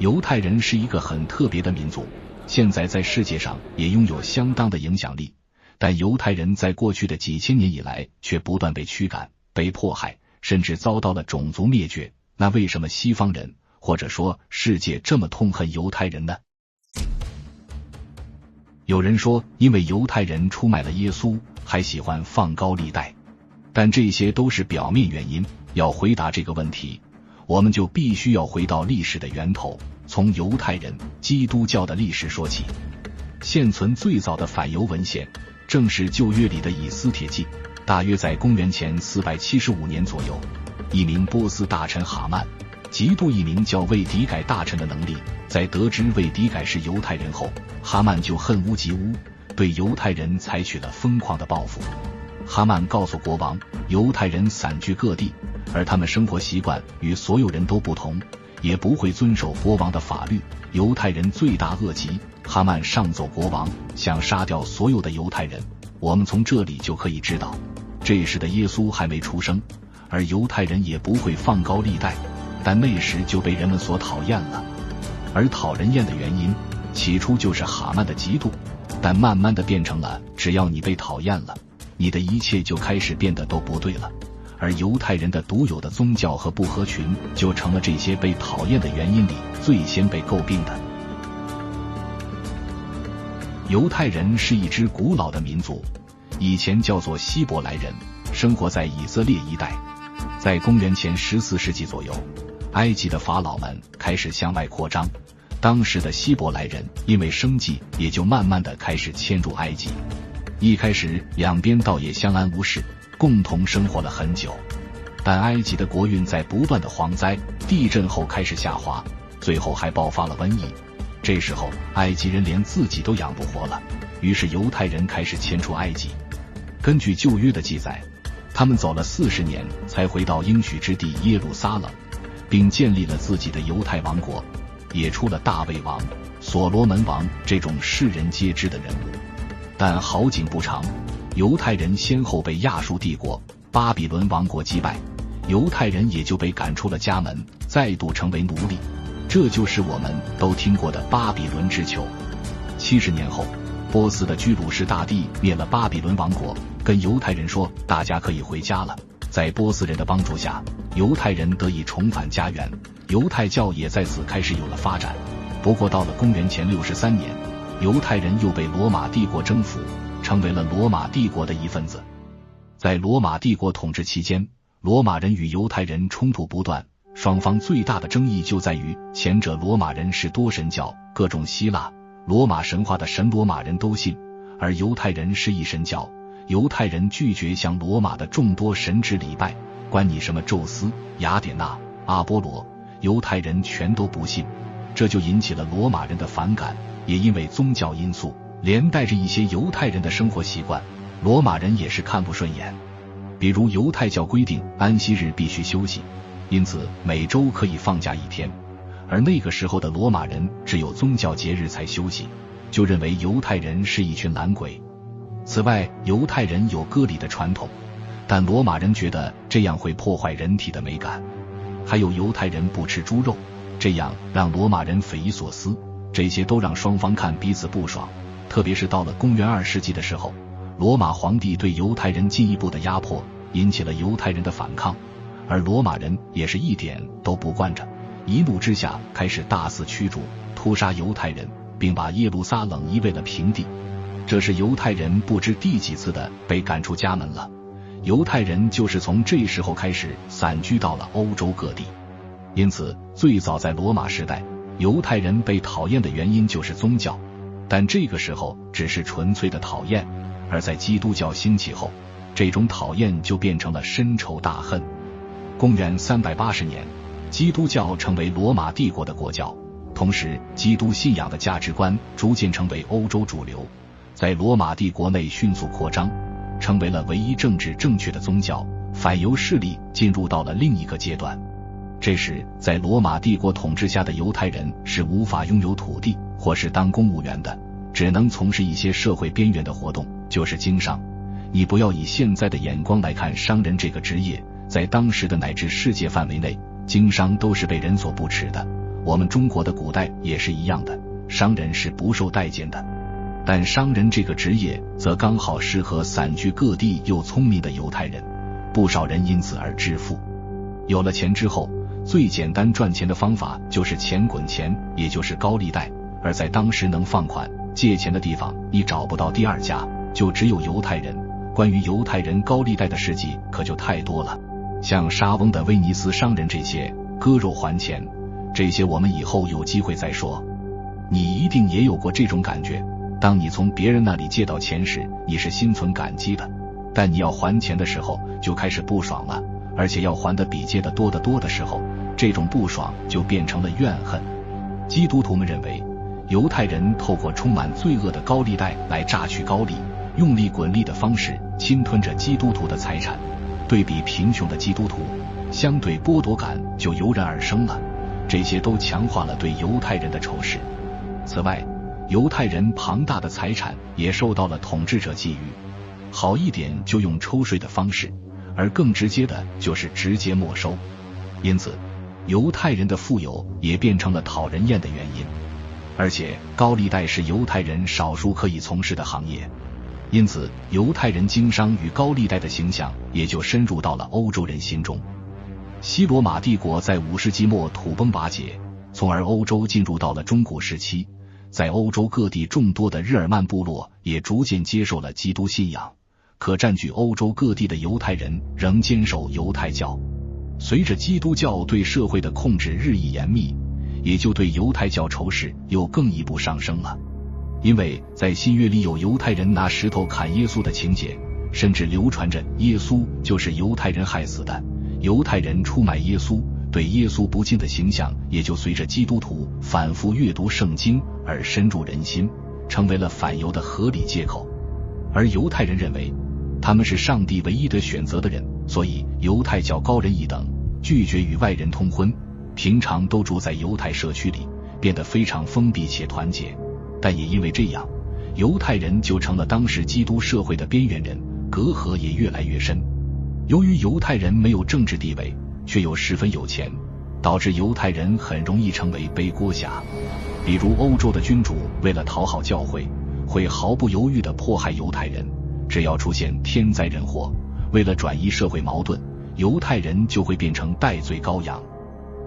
犹太人是一个很特别的民族，现在在世界上也拥有相当的影响力，但犹太人在过去的几千年以来却不断被驱赶、被迫害，甚至遭到了种族灭绝。那为什么西方人或者说世界这么痛恨犹太人呢？有人说因为犹太人出卖了耶稣，还喜欢放高利贷，但这些都是表面原因。要回答这个问题，我们就必须要回到历史的源头，从犹太人、基督教的历史说起。现存最早的反犹文献正是旧约里的以斯帖记，大约在公元前475年左右，一名波斯大臣哈曼嫉妒一名叫魏迪改大臣的能力，在得知魏迪改是犹太人后，哈曼就恨无及无，对犹太人采取了疯狂的报复。哈曼告诉国王，犹太人散居各地，而他们生活习惯与所有人都不同，也不会遵守国王的法律，犹太人罪大恶极。哈曼上奏国王，想杀掉所有的犹太人。我们从这里就可以知道，这时的耶稣还没出生，而犹太人也不会放高利贷，但那时就被人们所讨厌了。而讨人厌的原因起初就是哈曼的嫉妒，但慢慢的变成了只要你被讨厌了，你的一切就开始变得都不对了，而犹太人的独有的宗教和不合群就成了这些被讨厌的原因里最先被诟病的。犹太人是一支古老的民族，以前叫做希伯来人，生活在以色列一带。在公元前14世纪左右，埃及的法老们开始向外扩张，当时的希伯来人因为生计，也就慢慢的开始迁入埃及。一开始两边倒也相安无事，共同生活了很久，但埃及的国运在不断的蝗灾、地震后开始下滑，最后还爆发了瘟疫。这时候埃及人连自己都养不活了，于是犹太人开始迁出埃及。根据旧约的记载，他们走了40年才回到应许之地耶路撒冷，并建立了自己的犹太王国，也出了大卫王、所罗门王这种世人皆知的人物。但好景不长，犹太人先后被亚述帝国、巴比伦王国击败，犹太人也就被赶出了家门，再度成为奴隶。这就是我们都听过的巴比伦之囚。70年后，波斯的居鲁士大帝灭了巴比伦王国，跟犹太人说大家可以回家了。在波斯人的帮助下，犹太人得以重返家园，犹太教也在此开始有了发展。不过到了公元前63年，犹太人又被罗马帝国征服，成为了罗马帝国的一份子。在罗马帝国统治期间，罗马人与犹太人冲突不断，双方最大的争议就在于前者罗马人是多神教，各种希腊、罗马神话的神罗马人都信，而犹太人是一神教，犹太人拒绝向罗马的众多神祇礼拜，关你什么宙斯、雅典娜、阿波罗，犹太人全都不信。这就引起了罗马人的反感，也因为宗教因素，连带着一些犹太人的生活习惯，罗马人也是看不顺眼。比如犹太教规定安息日必须休息，因此每周可以放假1天，而那个时候的罗马人只有宗教节日才休息，就认为犹太人是一群懒鬼。此外，犹太人有割礼的传统，但罗马人觉得这样会破坏人体的美感。还有犹太人不吃猪肉，这样让罗马人匪夷所思，这些都让双方看彼此不爽。特别是到了公元2世纪的时候，罗马皇帝对犹太人进一步的压迫，引起了犹太人的反抗，而罗马人也是一点都不惯着，一怒之下开始大肆驱逐、屠杀犹太人，并把耶路撒冷夷为了平地。这是犹太人不知第几次的被赶出家门了。犹太人就是从这时候开始散居到了欧洲各地。因此最早在罗马时代，犹太人被讨厌的原因就是宗教，但这个时候只是纯粹的讨厌，而在基督教兴起后，这种讨厌就变成了深仇大恨。公元380年，基督教成为罗马帝国的国教，同时基督信仰的价值观逐渐成为欧洲主流，在罗马帝国内迅速扩张，成为了唯一政治正确的宗教。反犹势力进入到了另一个阶段。这时在罗马帝国统治下的犹太人是无法拥有土地或是当公务员的，只能从事一些社会边缘的活动，就是经商。你不要以现在的眼光来看商人这个职业，在当时的乃至世界范围内，经商都是被人所不齿的。我们中国的古代也是一样的，商人是不受待见的。但商人这个职业则刚好适合散居各地又聪明的犹太人，不少人因此而致富。有了钱之后，最简单赚钱的方法就是钱滚钱，也就是高利贷。而在当时能放款借钱的地方，你找不到第二家，就只有犹太人。关于犹太人高利贷的事迹可就太多了，像莎翁的威尼斯商人这些，割肉还钱，这些我们以后有机会再说。你一定也有过这种感觉，当你从别人那里借到钱时，你是心存感激的，但你要还钱的时候就开始不爽了，而且要还的比借的多得多的时候，这种不爽就变成了怨恨。基督徒们认为，犹太人透过充满罪恶的高利贷来榨取高利，用力滚利的方式侵吞着基督徒的财产，对比贫穷的基督徒，相对剥夺感就油然而生了，这些都强化了对犹太人的仇视。此外，犹太人庞大的财产也受到了统治者觊觎，好一点就用抽税的方式，而更直接的就是直接没收。因此，犹太人的富有也变成了讨人厌的原因。而且高利贷是犹太人少数可以从事的行业，因此犹太人经商与高利贷的形象也就深入到了欧洲人心中。西罗马帝国在5世纪末土崩瓦解，从而欧洲进入到了中古时期，在欧洲各地众多的日耳曼部落也逐渐接受了基督信仰，可占据欧洲各地的犹太人仍坚守犹太教。随着基督教对社会的控制日益严密，也就对犹太教仇视又更一步上升了。因为在新约里有犹太人拿石头砍耶稣的情节，甚至流传着耶稣就是犹太人害死的，犹太人出卖耶稣，对耶稣不敬的形象也就随着基督徒反复阅读圣经而深入人心，成为了反犹的合理借口。而犹太人认为他们是上帝唯一的选择的人，所以犹太教高人一等，拒绝与外人通婚，平常都住在犹太社区里，变得非常封闭且团结。但也因为这样，犹太人就成了当时基督社会的边缘人，隔阂也越来越深。由于犹太人没有政治地位，却又十分有钱，导致犹太人很容易成为背锅侠。比如欧洲的君主为了讨好教会，会毫不犹豫地迫害犹太人，只要出现天灾人祸，为了转移社会矛盾，犹太人就会变成代罪羔羊。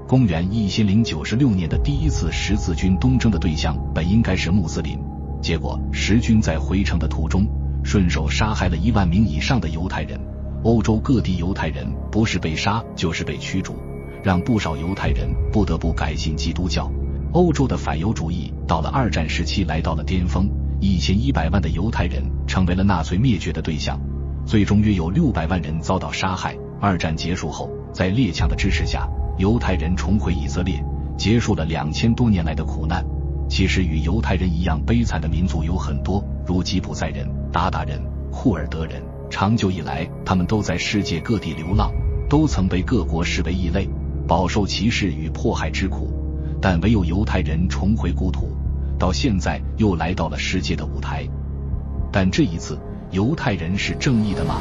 公元1096年的第一次十字军东征的对象本应该是穆斯林，结果十军在回程的途中顺手杀害了1万名以上的犹太人。欧洲各地犹太人不是被杀就是被驱逐，让不少犹太人不得不改信基督教。欧洲的反犹主义到了二战时期来到了巅峰，1100万的犹太人成为了纳粹灭绝的对象，最终约有600万人遭到杀害。二战结束后，在列强的支持下，犹太人重回以色列，结束了2000多年来的苦难。其实与犹太人一样悲惨的民族有很多，如吉普赛人、鞑靼人、库尔德人，长久以来他们都在世界各地流浪，都曾被各国视为异类，饱受歧视与迫害之苦，但唯有犹太人重回故土，到现在又来到了世界的舞台。但这一次，犹太人是正义的吗？